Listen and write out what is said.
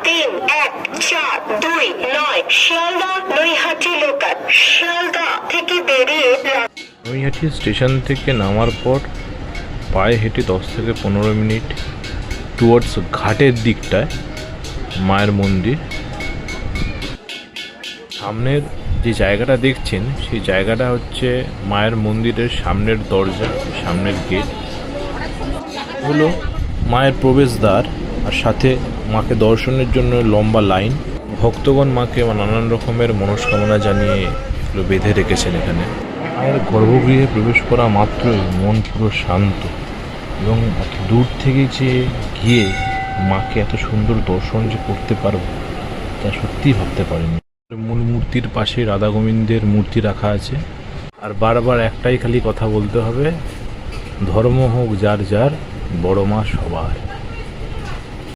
31429 Sealdah Naihati local. Sealdah থেকে বেরিয়ে Naihati station থেকে নামার পর পায়ে হেঁটে 10 থেকে 15 মিনিট টুয়ার্ডস ঘাটের দিকটায় মায়ের মন্দির। সামনের যে জায়গাটা দেখছেন সেই জায়গাটা হচ্ছে মায়ের মন্দিরের সামনের দরজা, সামনের গেট হলো মায়ের প্রবেশদ্বার, আর সাথে মাকে দর্শনের জন্য লম্বা লাইন। ভক্তগণ মাকে নানান রকমের মনস্কামনা জানিয়ে এগুলো বেঁধে রেখেছেন এখানে। মায়ের গর্ভগৃহে প্রবেশ করা মাত্রই মন পুরো শান্ত, এবং এত দূর থেকে যে গিয়ে মাকে এত সুন্দর দর্শন যে করতে পারবো তা সত্যিই ভাবতে পারিনি। মূল মূর্তির পাশে রাধা গোবিন্দের মূর্তি রাখা আছে, আর বারবার একটাই খালি কথা বলতে হবে, ধর্ম হোক যার যার, বড় মা সবার।